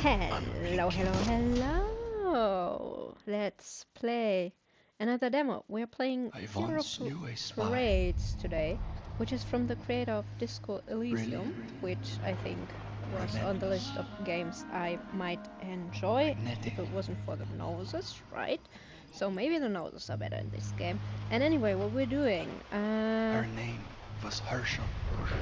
Hello, hello, hello! Let's play another demo. We're playing I Hero once knew a spy. Parades today, which is from the creator of Disco Elysium, Brilliant. which I think was on the list of games I might enjoy Magnetic. if it wasn't for the noses, right? So maybe the noses are better in this game. And anyway, what we're doing, Her name was Herschel.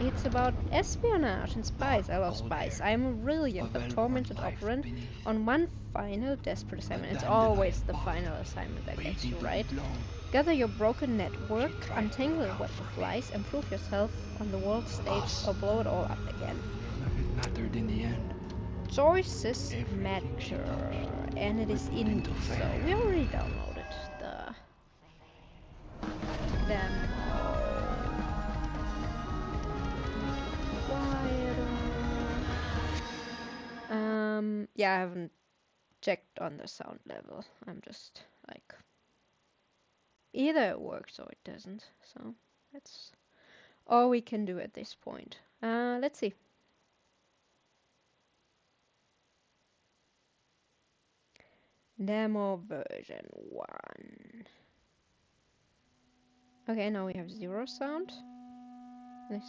it's about espionage and spies. I love Dark gold spies. hair, I'm a brilliant a but well-worn tormented life operant beneath. on one final desperate assignment. A It's dandelion always the path, final assignment that gets waiting you to be right. blown. Gather your broken network, She tried to untangle look a out web for of me. lies, and prove yourself on the world stage Us. or blow it all up again. Nothing mattered in the end. Choices Everything she matter, touched and it is rippled into indie, so failure. we already downloaded the demo. Yeah, I haven't checked on the sound level. I'm just like, either it works or it doesn't. So that's all we can do at this point. Let's see. Demo version 1. Okay, now we have 0 sound. This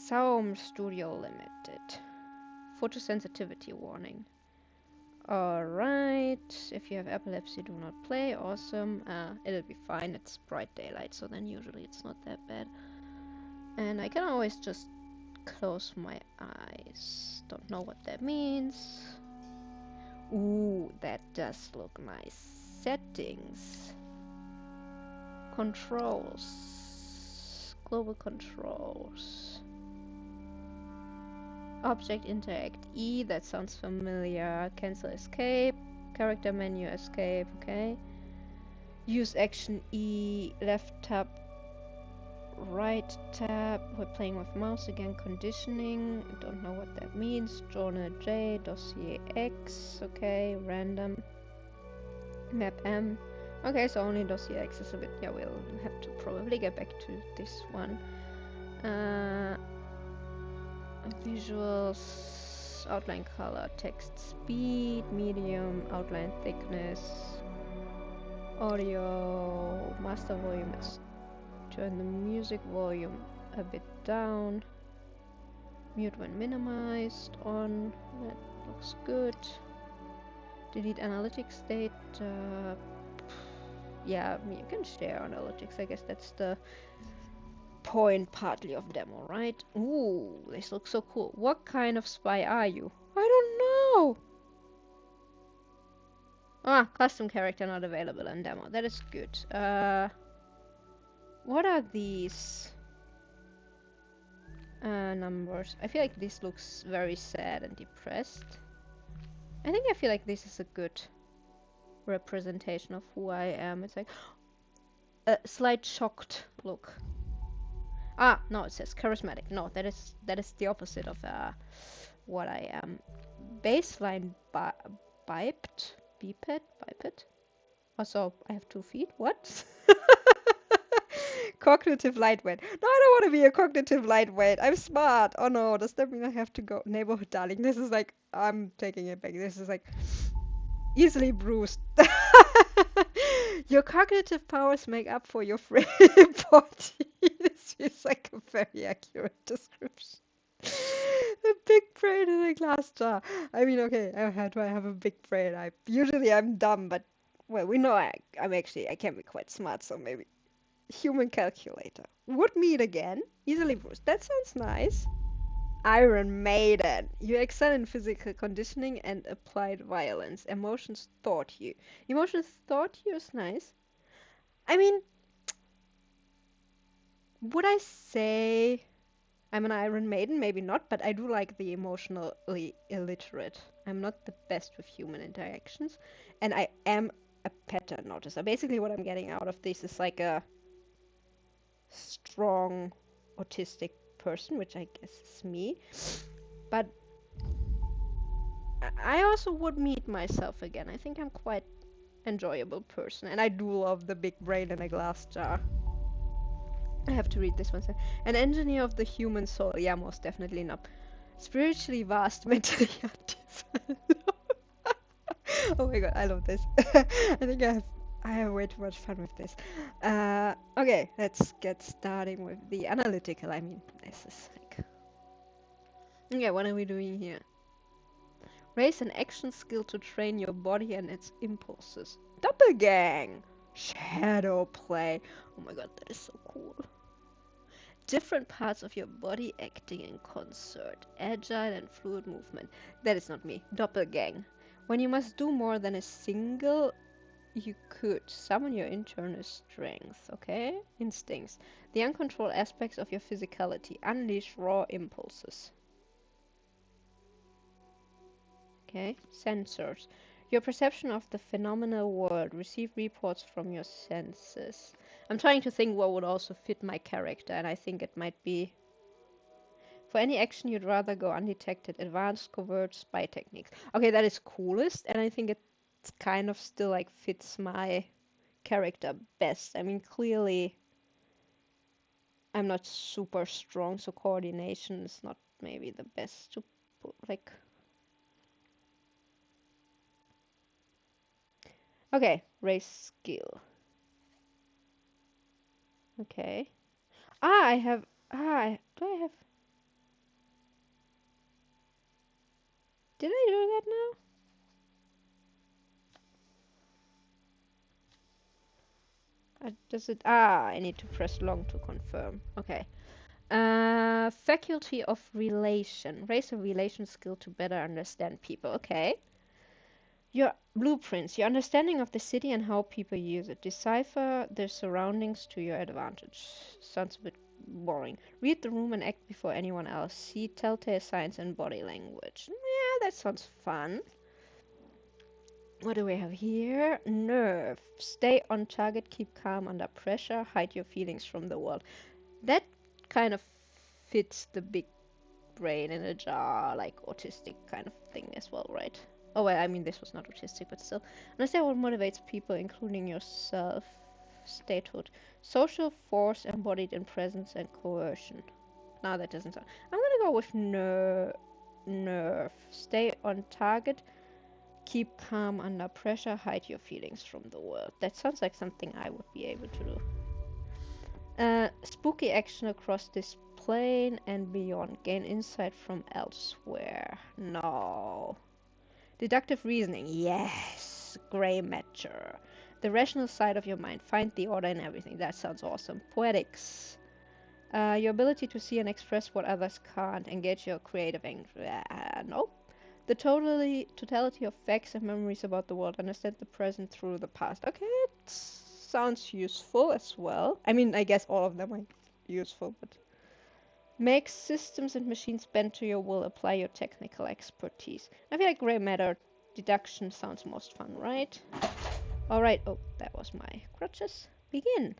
Sound Studio Limited. Photosensitivity warning. Alright, if you have epilepsy, do not play. Awesome. It'll be fine. It's bright daylight, so then usually it's not that bad. And I can always just close my eyes. Don't know what that means. Ooh, that does look nice. Settings. Controls. Global controls. Object interact E, that sounds familiar. Cancel escape. Character menu escape, okay. Use action E, left tab, right tab. We're playing with mouse again. Conditioning, don't know what that means. Journal J, dossier X, okay. Random. Map M. Okay, so only dossier X is a bit, yeah, we'll have to probably get back to this one. Visuals, outline color, text speed, medium, outline thickness, audio, master volume is turn the music volume a bit down, mute when minimized, on, that looks good. Delete analytics data, yeah, you can share analytics, I guess that's the point partly of demo, right? Ooh, this looks so cool. What kind of spy are you? I don't know! Ah, custom character not available in demo. That is good. What are these numbers? I feel like this looks very sad and depressed. I feel like this is a good representation of who I am. It's like a slight shocked look. Ah, no, it says charismatic. No, that is the opposite of what I am. Baseline biped? Biped? Also, I have 2 feet. What? Cognitive lightweight. No, I don't want to be a cognitive lightweight. I'm smart. Oh no, does that mean I have to go neighborhood darling? This is like, I'm taking it back. This is like easily bruised. Your cognitive powers make up for your frail body. This is like a very accurate description. A big brain in a glass jar. I mean, okay, how do I have a big brain? I'm dumb, but well, we know I can be quite smart, so maybe human calculator. Would meet again. Easily bruised. That sounds nice. Iron Maiden. You excel in physical conditioning and applied violence. Emotions taught you. Emotions taught you is nice. I mean, would I say I'm an Iron Maiden? Maybe not, but I do like the emotionally illiterate. I'm not the best with human interactions, and I am a pattern noticer. Basically, what I'm getting out of this is like a strong autistic person, which I guess is me. But I also would meet myself again. I think I'm quite enjoyable person, and I do love the big brain in a glass jar. I have to read this one. An engineer of the human soul. Yeah, most definitely not. Spiritually vast, mentally undefined. Oh my god, I love this. I think I have way too much fun with this. Okay, let's get starting with the analytical. I mean, this is like... Okay, what are we doing here? Raise an action skill to train your body and its impulses. Doppelgang! Shadow play. Oh my god, that is so cool. Different parts of your body acting in concert. Agile and fluid movement. That is not me. Doppelgang. When you must do more than a single, you could summon your internal strength, okay? Instincts. The uncontrolled aspects of your physicality. Unleash raw impulses. Okay, sensors. Your perception of the phenomenal world. Receive reports from your senses. I'm trying to think what would also fit my character, and I think it might be... For any action, you'd rather go undetected. Advanced covert spy techniques. Okay, that is coolest, and I think it's kind of still like fits my character best. I mean, clearly, I'm not super strong, so coordination is not maybe the best to put, like... Okay, race skill. Okay. Ah, I have... Ah, do I have... Did I do that now? Does it... Ah, I need to press long to confirm. Okay. Faculty of relation. Raise a relation skill to better understand people. Okay. Your blueprints. Your understanding of the city and how people use it. Decipher their surroundings to your advantage. Sounds a bit boring. Read the room and act before anyone else. See telltale signs and body language. Yeah, that sounds fun. What do we have here? Nerve. Stay on target, keep calm under pressure, hide your feelings from the world. That kind of fits the big brain in a jar, like autistic kind of thing as well, right? Oh, well, I mean, this was not autistic, but still. Understand what motivates people, including yourself. Statehood. Social force embodied in presence and coercion. No, that doesn't sound... I'm gonna go with nerve. Stay on target. Keep calm under pressure, hide your feelings from the world. That sounds like something I would be able to do. Spooky action across this plane and beyond. Gain insight from elsewhere. No. Deductive reasoning. Yes. Gray matter. The rational side of your mind. Find the order in everything. That sounds awesome. Poetics. Your ability to see and express what others can't. Engage your creative nope. The totality of facts and memories about the world. Understand the present through the past. Okay, it sounds useful as well. I mean, I guess all of them are useful, but... Make systems and machines bend to your will. Apply your technical expertise. I feel like gray matter deduction sounds most fun, right? Alright. Oh, that was my crutches. Begin.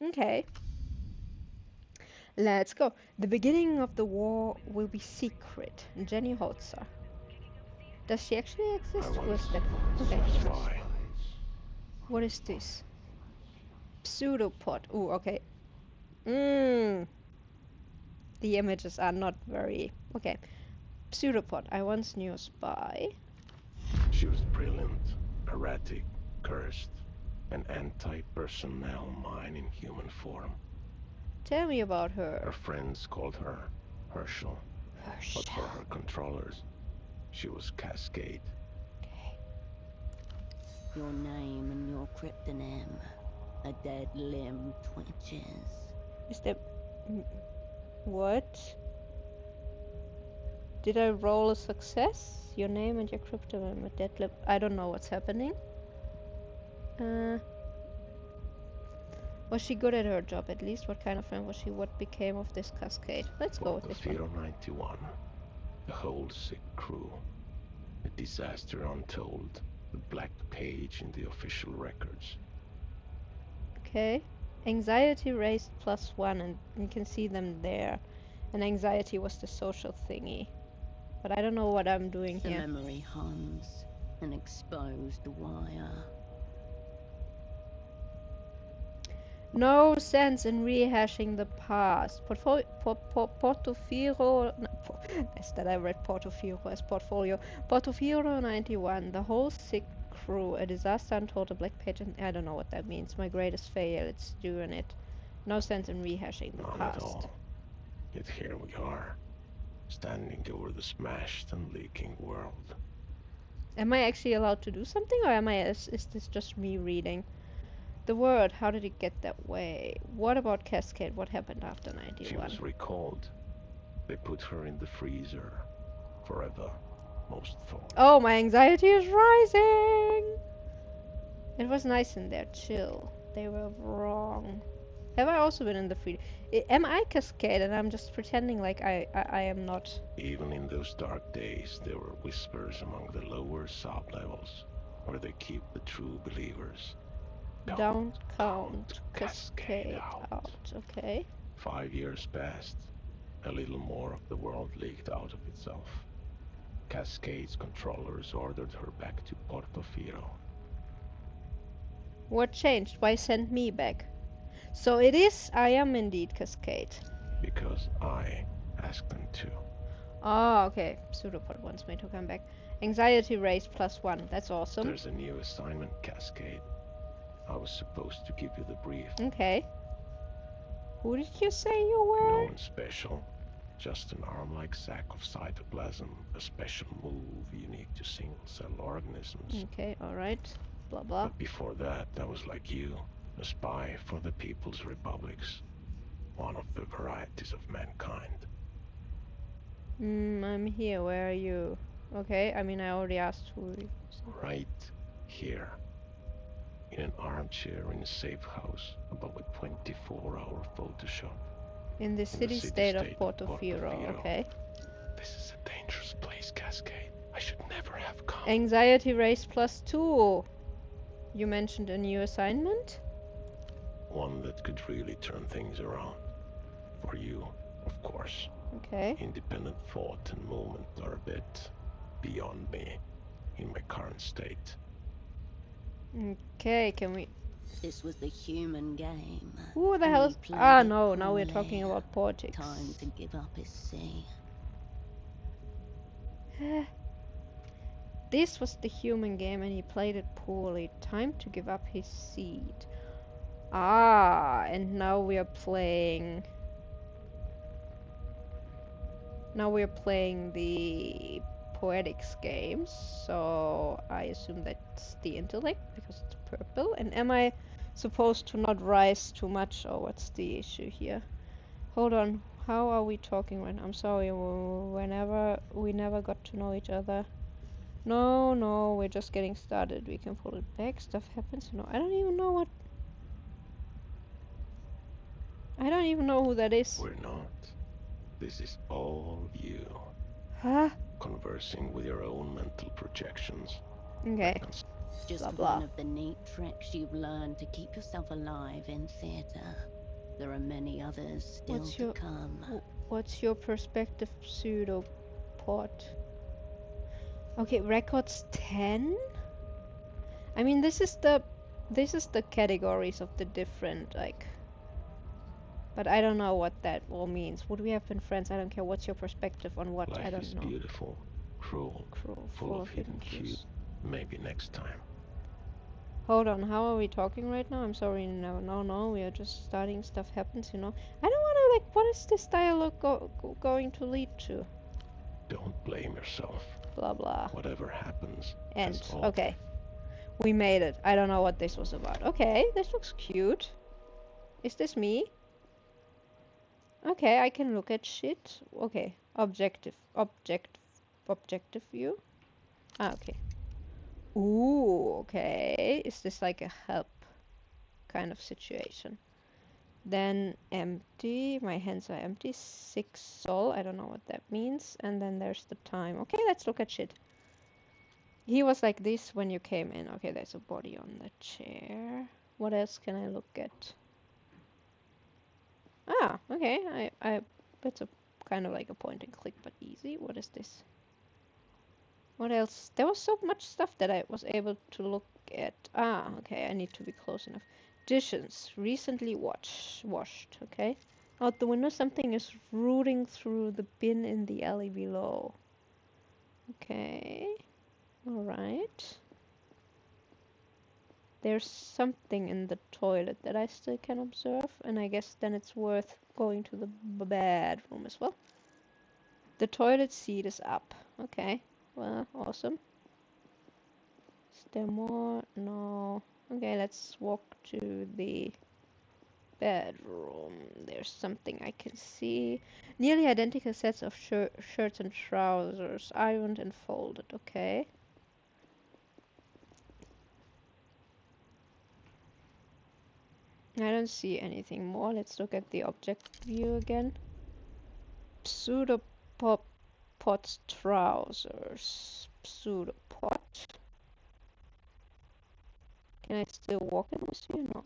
Okay. Let's go. The beginning of the war will be secret. Jenny Holzer. Does she actually exist? Who is that? Okay. What is this? Pseudopod. Ooh, okay. The images are not very... Okay. Pseudopod. I once knew a spy. She was brilliant, erratic, cursed, an anti-personnel mind in human form. Tell me about her. Her friends called her Herschel. But for her controllers, she was Cascade. Okay. Your name and your cryptonym. A dead limb twitches. Is that... What? Did I roll a success? Your name and your cryptonym, a dead limb... I don't know what's happening. Was she good at her job at least? What kind of friend was she? What became of this Cascade? Let's go with this one. 91. A whole sick crew. A disaster untold. The black page in the official records. Okay. Anxiety raised +1 and you can see them there. And anxiety was the social thingy. But I don't know what I'm doing The here. memory hums, an exposed wire. No sense in rehashing the past. Portofino. No, is that I read Portofino as portfolio. Portofino 91. The whole sick crew. A disaster untold. A black page. And I don't know what that means. My greatest fail. It's doing it. No sense in rehashing the None past. at all. Yet here we are, standing over the smashed and leaking world. Am I actually allowed to do something, or is this just me reading? The word, how did it get that way? What about Cascade? What happened after She 91? was recalled. They put her in the freezer. Forever, most thought. Oh, my anxiety is rising! It was nice in there, chill. They were wrong. Have I also been in the free? Am I Cascade and I'm just pretending like I am not? Even in those dark days, there were whispers among the lower sub-levels, where they keep the true believers. Don't count Cascade out. Okay. 5 years passed. A little more of the world leaked out of itself. Cascade's controllers ordered her back to Portofino. What changed? Why send me back? So it is, I am indeed Cascade. Because I asked them to. Oh, okay. Pseudopod wants me to come back. Anxiety raised +1. That's awesome. There's a new assignment, Cascade. I was supposed to give you the brief. Okay. Who did you say you were? No one special. Just an arm-like sac of cytoplasm, a special move unique to single-cell organisms. Okay, alright. Blah blah. But before that, I was like you, a spy for the People's Republics. One of the varieties of mankind. I'm here. Where are you? Okay, I mean I already asked who. Right here. In an armchair in a safe house above a 24-hour photo shop. In the city-state of Portofino. Okay. This is a dangerous place, Cascade. I should never have come. Anxiety raised +2. You mentioned a new assignment? One that could really turn things around. For you, of course. Okay. Independent thought and movement are a bit beyond me in my current state. Okay, can we... This was the human game. Who the and hell he is... played Ah, it no, now we're talking poorly. about politics. Time to give up his sea. This was the human game and he played it poorly. Time to give up his seat. Ah, and now we are playing... Now we're playing the poetics games, so I assume that's the intellect because it's purple. And am I supposed to not rise too much, or what's the issue here? Hold on, how are we talking right now? I'm sorry, we never got to know each other. No, we're just getting started. We can pull it back. Stuff happens. No, I don't even know what... I don't even know who that is. We're not. This is all you. Huh? Conversing with your own mental projections. Okay. Just Blah, blah. one of the neat tricks you've learned to keep yourself alive in theatre. There are many others still What's to your- come. What's your perspective, pseudopod? Okay, records 10? I mean, this is the categories of the different, like... But I don't know what that all means. Would we have been friends? I don't care. What's your perspective on what? I Life don't is know. beautiful, cruel, Cruel, full of hidden cues. Maybe next time. Hold on, how are we talking right now? I'm sorry, no, we are just starting. Stuff happens, you know. I don't want to, like, what is this dialogue going to lead to? Don't blame yourself. Blah, blah. Whatever happens. End. has all- Okay. We made it. I don't know what this was about. Okay, this looks cute. Is this me? Okay, I can look at shit. Okay, objective view. Ah, okay. Ooh, okay. Is this like a help kind of situation? Then empty. My hands are empty. 6 soul. I don't know what that means. And then there's the time. Okay, let's look at shit. He was like this when you came in. Okay, there's a body on the chair. What else can I look at? Ah, okay. It's a kind of like a point and click, but easy. What is this? What else? There was so much stuff that I was able to look at. Ah, okay. I need to be close enough. Dishes recently washed. Okay. Out the window, something is rooting through the bin in the alley below. Okay. All right. There's something in the toilet that I still can observe, and I guess then it's worth going to the bedroom as well. The toilet seat is up. Okay. Well, awesome. Is there more? No. Okay, let's walk to the bedroom. There's something I can see. Nearly identical sets of shirts and trousers, ironed and folded. Okay. I don't see anything more. Let's look at the object view again. Pseudopod trousers. Pseudopod. Can I still walk in with you? No.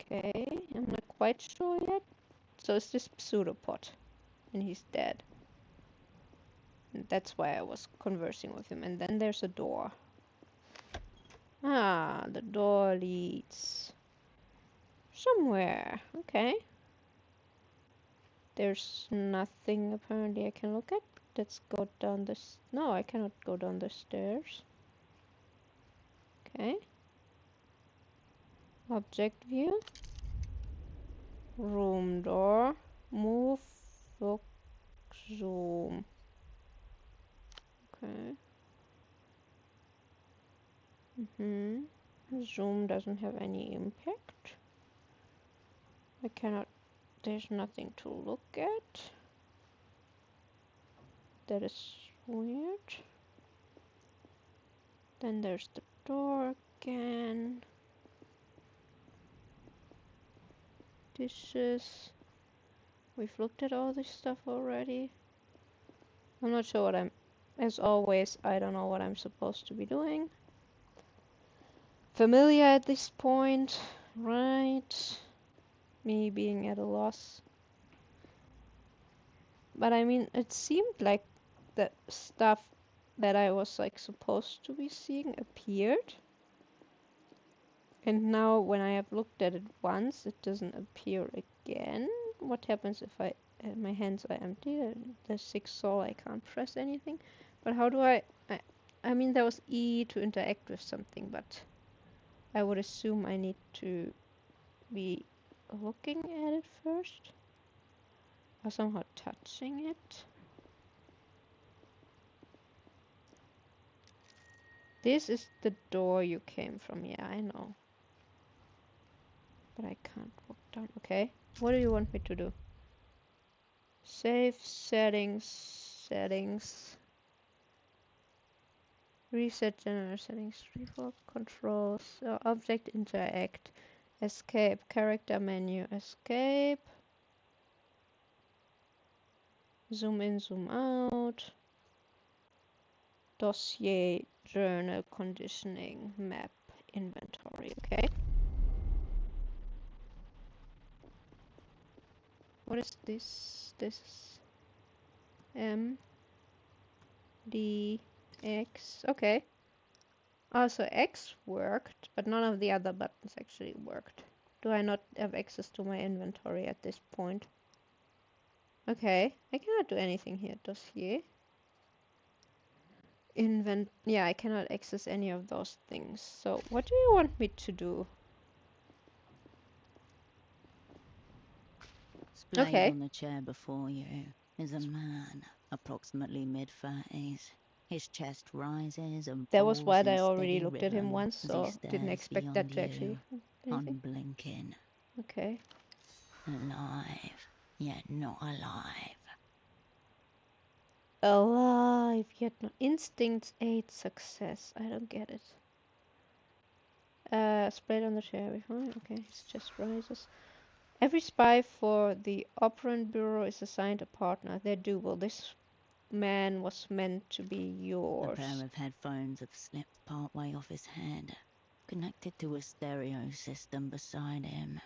Okay, I'm not quite sure yet. So it's this pseudopod, and he's dead. And that's why I was conversing with him. And then there's a door. Ah, the door leads somewhere. Okay. There's nothing apparently I can look at. Let's go down this. No, I cannot go down the stairs. Okay. Object view. Room door. Move. Look. Zoom. Okay. Zoom doesn't have any impact. I cannot. There's nothing to look at. That is weird. Then there's the door again. Dishes. We've looked at all this stuff already. I'm not sure what I'm... As always, I don't know what I'm supposed to be doing. Familiar at this point, right? Me being at a loss. But I mean, it seemed like the stuff that I was like supposed to be seeing appeared. And now when I have looked at it once, it doesn't appear again. What happens if my hands are empty? The sixth soul, I can't press anything. But how do I mean, there was E to interact with something, but I would assume I need to be looking at it first. Or somehow touching it. This is the door you came from. Yeah, I know. But I can't walk down. Okay. What do you want me to do? Save settings. Reset general settings. Revoke controls. Object interact. Escape. Character menu. Escape. Zoom in, zoom out. Dossier. Journal. Conditioning. Map. Inventory. Okay. What is this? This is M D X. Okay. Oh, so X worked, but none of the other buttons actually worked. Do I not have access to my inventory at this point? Okay, I cannot do anything here. Dossier. Yeah, I cannot access any of those things. So what do you want me to do? Splayed Okay. on the chair before you is a man, approximately mid-30s. His chest rises and That was falls what in I a already steady looked at him rhythm once, as he so didn't stares expect that beyond to actually you, anything. unblinking. Okay. Alive, yet not alive. Alive, yet no instincts 8 success. I don't get it. Spread on the chair before. Okay, it just rises. Every spy for the Operant Bureau is assigned a partner. They're doable. This man was meant to be A yours. pair of headphones have slipped partway off his head, connected to a stereo system beside him.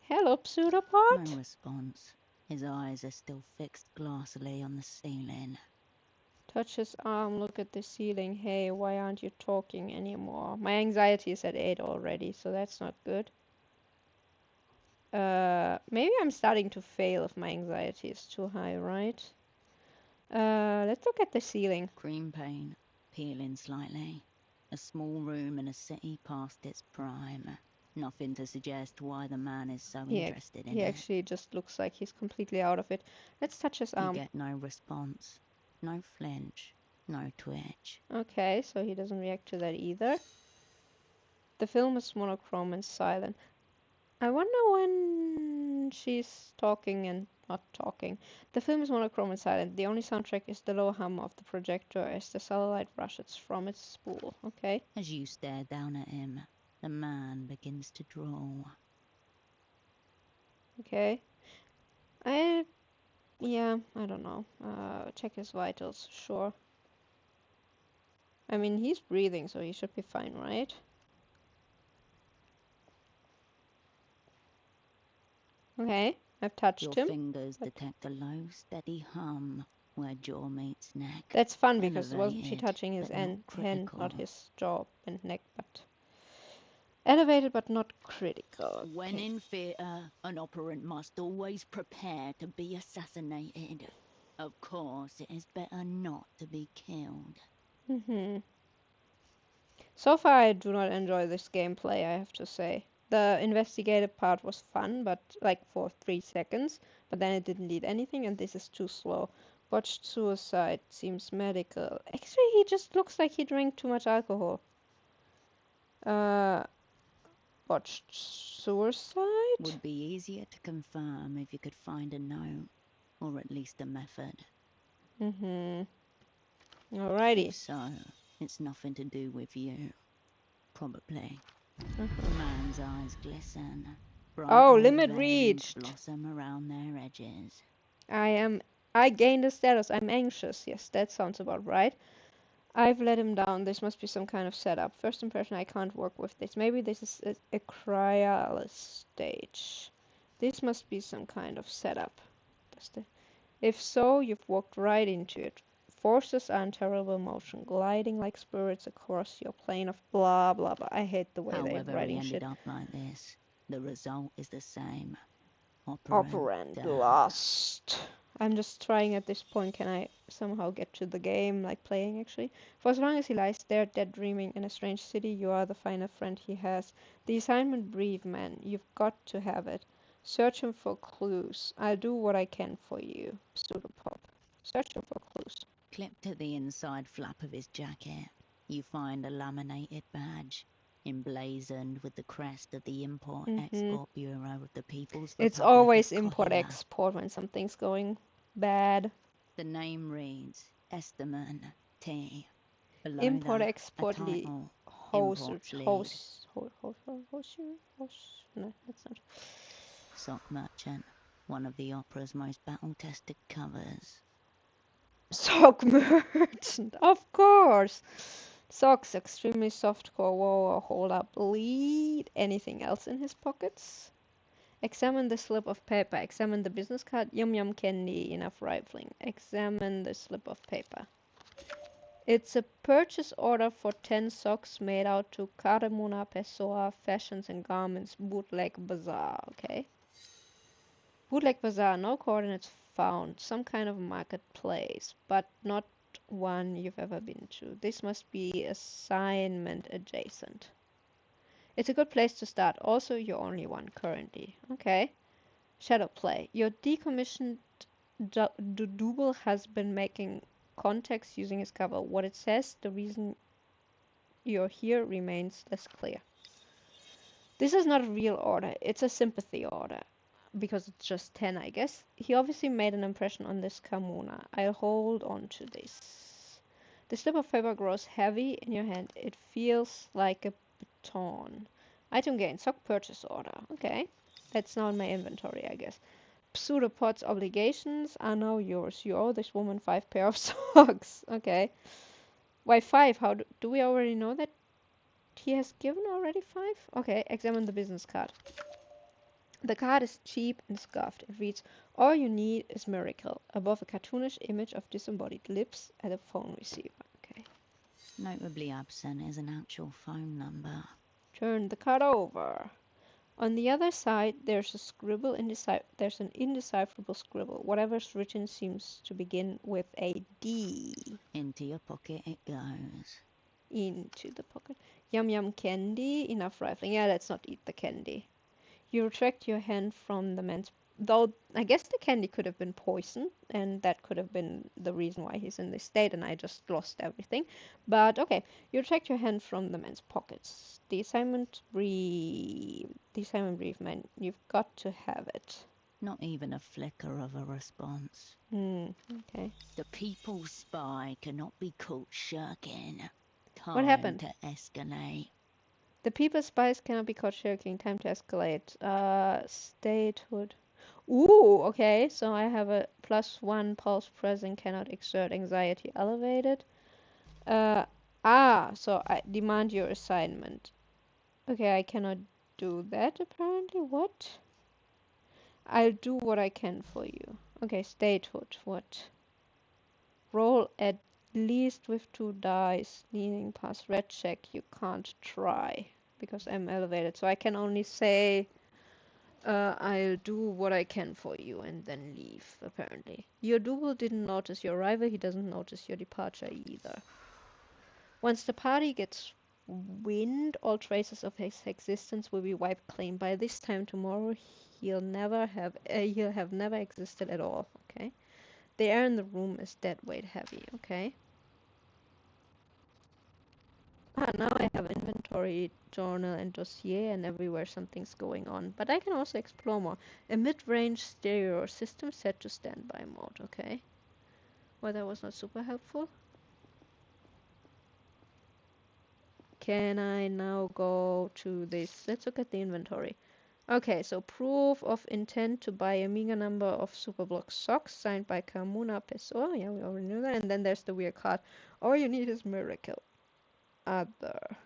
Hello, pseudopod. No response. His eyes are still fixed glassily on the ceiling. Touch his arm, look at the ceiling. Hey, why aren't you talking anymore? My anxiety is at 8 already, so that's not good. Maybe I'm starting to fail if my anxiety is too high, right? Let's look at the ceiling. Cream paint, peeling slightly. A small room in a city past its prime. Nothing to suggest why the man is so interested in He it. actually just looks like he's completely out of it. Let's touch his You arm. get no response. No flinch. No twitch. Okay, so he doesn't react to that either. The film is monochrome and silent. I wonder when she's talking and not talking. The film is monochrome and silent. The only soundtrack is the low hum of the projector as the satellite rushes from its spool. Okay. As you stare down at him, the man begins to draw. Okay. Yeah, I don't know. Check his vitals, sure. I mean, he's breathing, so he should be fine, right? Okay, I've touched Your him. fingers detect a low, steady hum where jaw meets neck. That's fun because wasn't she Elevated, touching his but not hand, not critical. his jaw and neck, but elevated but not critical. When Okay. in theatre, an operant must always prepare to be assassinated. Of course, it is better not to be killed. So far, I do not enjoy this gameplay, I have to say. The investigative part was fun, but like for 3 seconds, but then it didn't lead anything, and this is too slow. Botched suicide seems medical. Actually, he just looks like he drank too much alcohol. Botched suicide? Would be easier to confirm if you could find a note, or at least a method. Alrighty. If so, it's nothing to do with you. Probably. The man's eyes glisten. Bright Oh, red limit veins reached. blossom around their edges. I gained a status. I'm anxious. Yes, that sounds about right. I've let him down. This must be some kind of setup. First impression, I can't work with this. Maybe this is a Cryalis stage. This must be some kind of setup. If so, you've walked right into it. Forces are in terrible motion, gliding like spirits across your plane of blah blah blah. I hate the way they're However he writing ended shit. up like this, the result is the same. Operand dead. lost. I'm just trying at this point, can I somehow get to the game, like playing actually? For as long as he lies there, dead dreaming in a strange city, you are the final friend he has. The assignment brief, man. You've got to have it. Search him for clues. I'll do what I can for you. Pseudopop. Search him for clues. Clipped to the inside flap of his jacket, you find a laminated badge, emblazoned with the crest of the Import-Export Bureau of the People's Republic It's always of Korea. import-export when something's going bad. The name reads Esteman T. Below Import-export that, a title, host, Imports no, that's not. Sock Merchant, one of the opera's most battle-tested covers. Sock merchant, of course. Socks, extremely softcore. Whoa, hold up, lead. Anything else in his pockets? Examine the slip of paper. Examine the business card. Yum yum candy, enough rifling. Examine the slip of paper. It's a purchase order for 10 socks made out to Carmona Pessoa Fashions and Garments Bootleg Bazaar. Okay. Bootleg Bazaar, no coordinates found. Some kind of marketplace, but not one you've ever been to. This must be assignment adjacent. It's a good place to start. Also, you're only one currently. Okay. Shadow play. Your decommissioned double has been making contacts using his cover. What it says, the reason you're here remains less clear. This is not a real order. It's a sympathy order. Because it's just 10, I guess. He obviously made an impression on this Carmona. I'll hold on to this. The slip of paper grows heavy in your hand. It feels like a baton. Item gain, sock purchase order. Okay. That's now in my inventory, I guess. Pseudopod's obligations are now yours. You owe this woman 5 pair of socks. Okay. Why 5? How do we already know that he has given already 5? Okay, examine the business card. The card is cheap and scuffed. It reads, "All you need is miracle," above a cartoonish image of disembodied lips at a phone receiver. Okay. Notably absent is an actual phone number. Turn the card over. On the other side, there's a scribble, there's an indecipherable scribble. Whatever's written seems to begin with a D. Into your pocket it goes. Into the pocket. Yum yum candy, enough rifling. Yeah, let's not eat the candy. You retract your hand from the man's... Though, I guess the candy could have been poison, and that could have been the reason why he's in this state, and I just lost everything. But, okay. You retract your hand from the man's pockets. The assignment brief, man. You've got to have it. Not even a flicker of a response. Okay. The people's spy cannot be caught shirking. Time What happened? to escalate. The people's spies cannot be caught shirking. Time to escalate. Statehood. Ooh, okay. So I have a +1 pulse present, cannot exert anxiety elevated. So I demand your assignment. Okay, I cannot do that apparently. What? I'll do what I can for you. Okay, statehood. What? Roll at least with 2 dice. Leaning past red check. You can't try because I'm elevated. So I can only say I'll do what I can for you and then leave, apparently. Your double didn't notice your arrival. He doesn't notice your departure either. Once the party gets wind, all traces of his existence will be wiped clean. By this time tomorrow, he'll have never existed at all. Okay. The air in the room is dead weight heavy. Okay. Now I have inventory, journal, and dossier, and everywhere something's going on. But I can also explore more. A mid-range stereo system set to standby mode. Okay. Well, that was not super helpful. Can I now go to this? Let's look at the inventory. Okay, so proof of intent to buy a meager number of Superblock socks signed by Carmona Pessoa. Yeah, we already knew that. And then there's the weird card. All you need is miracle. Other.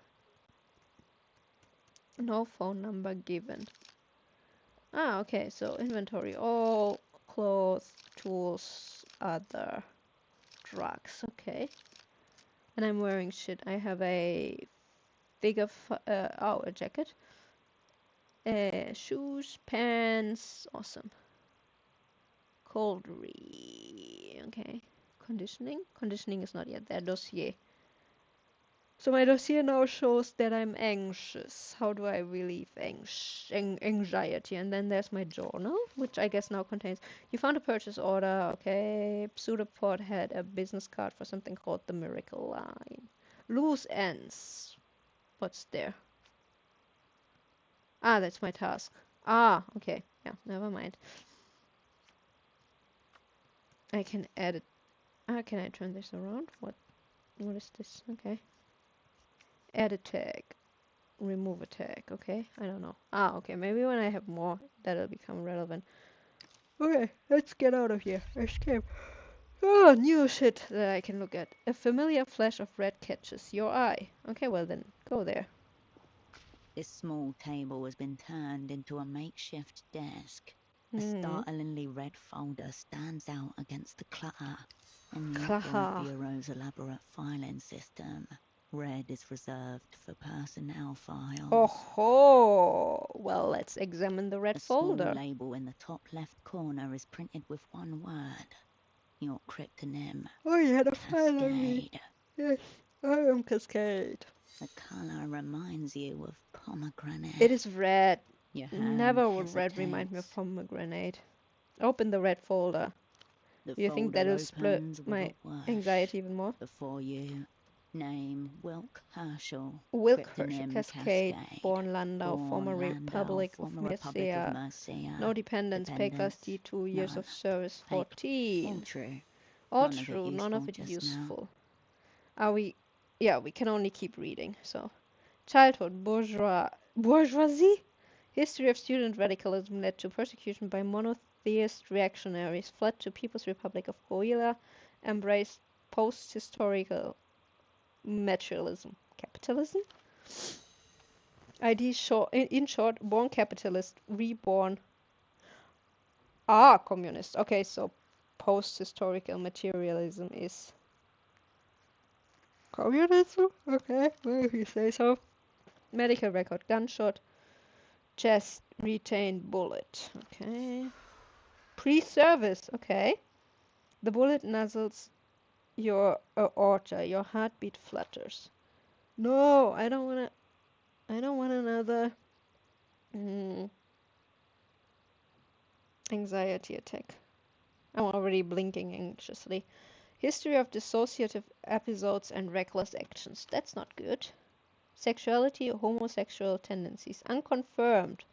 No phone number given. Okay, so inventory. All clothes, tools, other. Drugs. Okay. And I'm wearing shit. I have a bigger, a jacket. Shoes, pants, awesome. Coldry, okay. Conditioning is not yet there. Dossier. So my dossier now shows that I'm anxious. How do I relieve anxiety? And then there's my journal, which I guess now contains... You found a purchase order, okay. Pseudopod had a business card for something called the Miracle Line. Loose ends. What's there? That's my task. Okay. Yeah, never mind. I can edit. Can I turn this around? What is this? Okay. Edit tag. Remove a tag. Okay. I don't know. Okay. Maybe when I have more, that'll become relevant. Okay. Let's get out of here. Escape. New shit that I can look at. A familiar flash of red catches your eye. Okay, well then, go there. This small table has been turned into a makeshift desk. A startlingly red folder stands out against the clutter in the Import Bureau's elaborate filing system. Red is reserved for personnel files. Oh, well, let's examine the red folder. A small label in the top left corner is printed with one word. Your cryptonym. Oh, you had a file on me. Yes, I am Cascade. The color reminds you of pomegranate. It is red. Never would red remind me of pomegranate. Open the red folder. Do you think that'll split my anxiety even more? Before you, name Wilk Herschel. Wilk Herschel, Cascade, born Landau, former Republic of Mercia. No dependents, pay class D, 2 years of service, 14. All true, none of it useful. Yeah, we can only keep reading, so. Childhood, bourgeoisie? History of student radicalism led to persecution by monotheist reactionaries, fled to People's Republic of Goila, embraced post-historical materialism. Capitalism? ID in short, born capitalist, reborn Ah, communist. Okay, so post-historical materialism is communism? Okay, well, if you say so. Medical record, gunshot, chest, retained bullet. Okay. Pre-service, okay. The bullet nuzzles your aorta, your heartbeat flutters. No, I don't want another anxiety attack. I'm already blinking anxiously. History of dissociative episodes and reckless actions. That's not good. Sexuality, homosexual tendencies. Unconfirmed.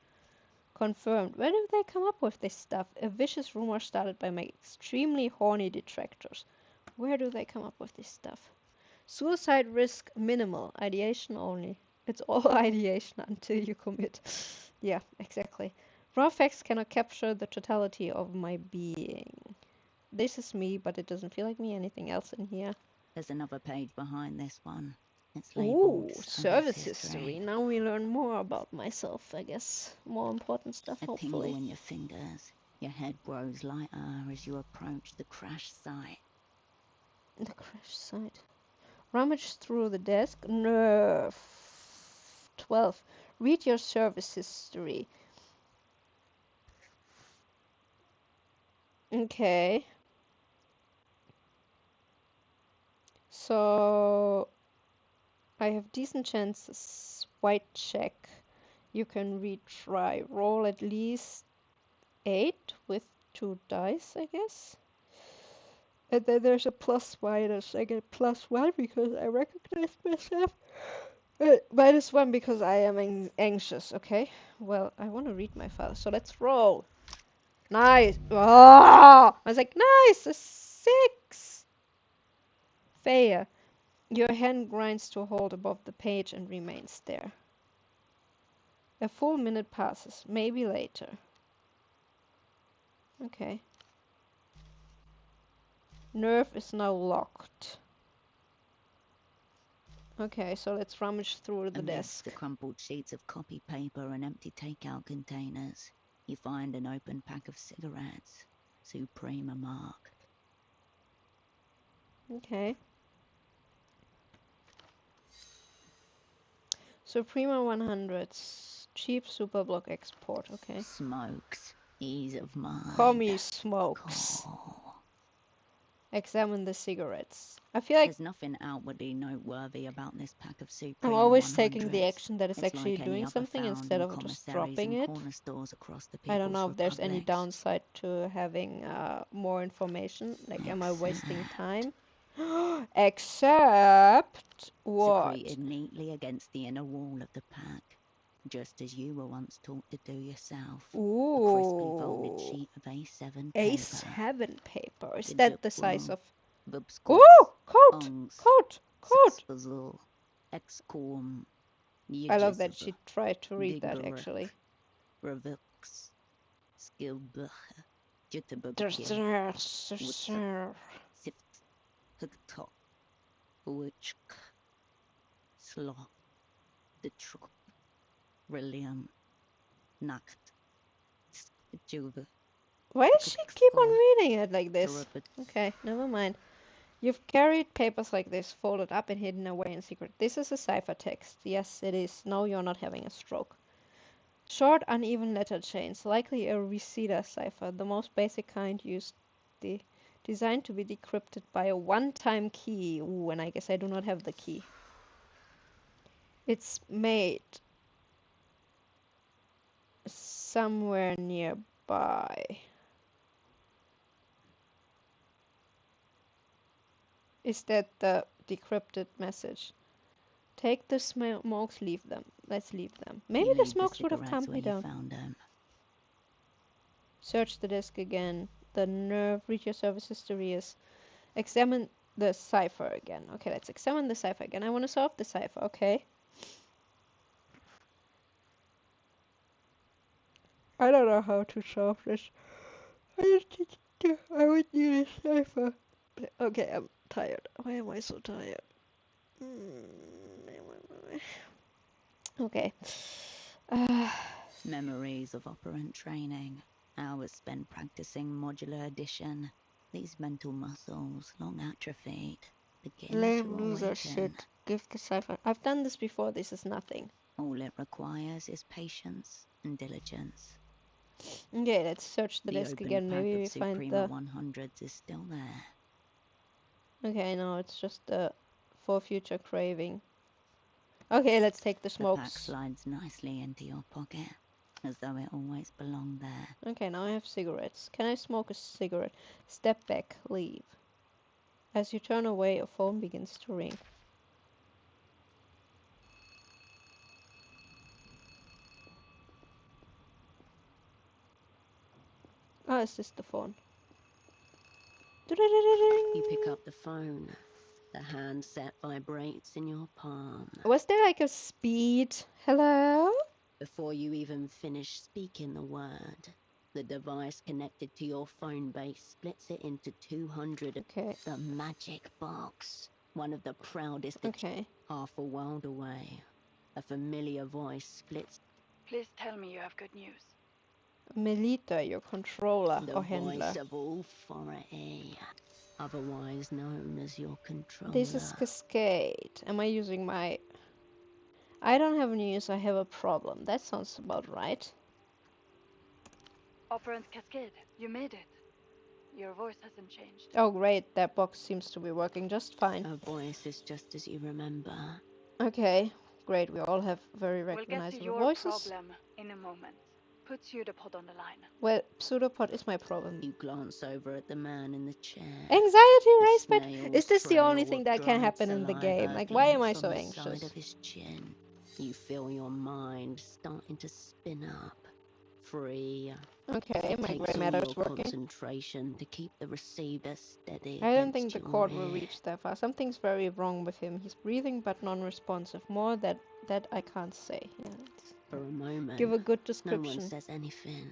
Confirmed. Where did they come up with this stuff? A vicious rumor started by my extremely horny detractors. Where do they come up with this stuff? Suicide risk minimal. Ideation only. It's all ideation until you commit. Yeah, exactly. Raw facts cannot capture the totality of my being. This is me, but it doesn't feel like me. Anything else in here? There's another page behind this one. It's Ooh, labeled service history. Now we learn more about myself, I guess. More important stuff, A hopefully. tingle in your fingers. Your head grows lighter as you approach the crash site. The crash site. Rummage through the desk. Nerve. 12. Read your service history. Okay. So I have decent chances. White check. You can retry. Roll at least 8 with 2 dice, I guess. And then there's a plus minus. I get +1 because I recognize myself. -1 because I am anxious. Okay. Well, I want to read my file, so let's roll. Nice. Oh! I was like, nice. A 6. Fair. Your hand grinds to a halt above the page and remains there. A full minute passes. Maybe later. Okay. Nerve is now locked. Okay, so let's rummage through the Amidst desk. the crumpled sheets of copy paper and empty takeout containers, you find an open pack of cigarettes, Suprema marked. Okay. Suprema 100s. Cheap Superblock export. Okay. Smokes. Ease of mind. Commie smokes. Cool. Examine the cigarettes. I feel like There's nothing outwardly noteworthy about this pack of Suprema I'm always 100s. taking the action that is It's actually like any doing other something found instead in of just commissaries dropping and it. corner stores across the I don't know People's if there's any Republics. downside to having more information. Like, am I wasting time? Except what? Secreted neatly against the inner wall of the pack, just as you were once taught to do yourself. A crisply folded Ooh. sheet of A7 paper. A7 paper. Is The that the size of... Vubsquats, Ooh! Coat! Ongs, Coat! Coat! Sixpuzzle, Excom, I love that she tried to read that, Diggeruk, actually. Revux, Skilbuch, Jitterbug, Sift, Hugtok, Witch, Sloth, the Trop, Brilliant, Nacht, Juve, Why does she keep on reading it like this? Okay, never mind. You've carried papers like this, folded up and hidden away in secret. This is a ciphertext. Yes, it is. No, you're not having a stroke. Short, uneven letter chains, likely a Reseda cipher, the most basic kind used, designed to be decrypted by a one-time key. Ooh, and I guess I do not have the key. It's made somewhere nearby. Is that the decrypted message? Take the smokes, leave them. Let's leave them. Maybe the smokes would have calmed me down. Search the desk again. The nerve, read your service history is. Examine the cipher again. Okay, let's examine the cipher again. I want to solve the cipher, okay? I don't know how to solve this. I would need a cipher. Okay, I'm tired. Why am I so tired? Okay. Memories of operant training. Hours spent practicing modular addition. These mental muscles, long atrophied, begin Lame to loser awaken. shit. Give the cipher. I've done this before. This is nothing. All it requires is patience and diligence. Okay, let's search the The desk open again. pack Maybe of we find Suprema the... 100s is still there. Okay, no, it's just the for future craving. Okay, let's take the The pack smokes. slides nicely into your pocket, as though it always belonged there. Okay, now I have cigarettes. Can I smoke a cigarette? Step back, leave. As you turn away, a phone begins to ring. Oh, is this the phone? You pick up the phone. The handset vibrates in your palm. Was there like a speed? Hello? Before you even finish speaking the word, the device connected to your phone base splits it into 200. Okay, The magic box. One of the proudest. okay. Half a world away. A familiar voice splits. Please tell me you have good news. Melita, your controller The or handler. voice of authority. Otherwise known as your controller. This is Cascade. Am I using my... I don't have news, I have a problem. That sounds about right. Operant Cascade, you made it. Your voice hasn't changed. Oh great, that box seems to be working just fine. Her voice is just as you remember. Okay, great, we all have very We'll get to recognizable your voices. problem in a moment. Put Pseudopod on the line. Well, Pseudopod is my problem. You glance over at the man in the chair. Anxiety A raised by... snail's Is this the only trail thing of that can dried happen in the game? saliva Like, why am I glints so on the anxious? side of his chin. You feel your mind starting to spin up. Free. Okay, my Takes grey all matter's your working. concentration to keep the receiver steady. I don't think against the your cord will ear. reach that far. Something's very wrong with him. He's breathing but non-responsive. More that I can't say. Yeah, let's For a moment, give a good no one description. says anything.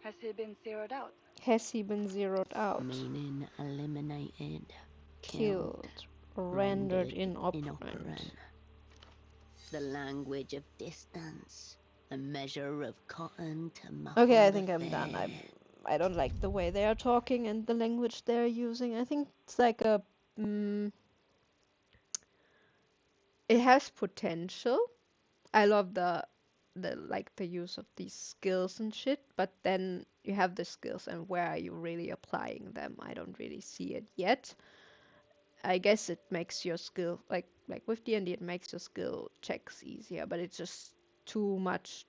Has he been zeroed out? Has he been zeroed out? Meaning eliminated, Killed. Rendered inoperant. The language of distance, a measure of cotton to muffle Okay, I the think I'm done. fear. I don't like the way they are talking and the language they're using. I think it's like a... it has potential. I love the like the use of these skills and shit, but then you have the skills and where are you really applying them? I don't really see it yet. I guess it makes your skill like with D&D it makes your skill checks easier, but it's just too much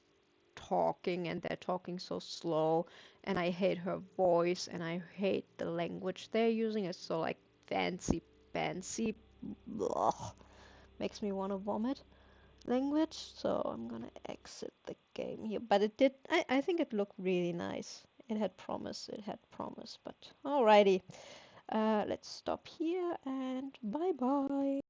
talking and they're talking so slow and I hate her voice and I hate the language they're using. It's so like fancy. Ugh. Makes me want to vomit language, so I'm gonna exit the game here. But it did, I think it looked really nice. It had promise, but alrighty. Let's stop here and bye bye.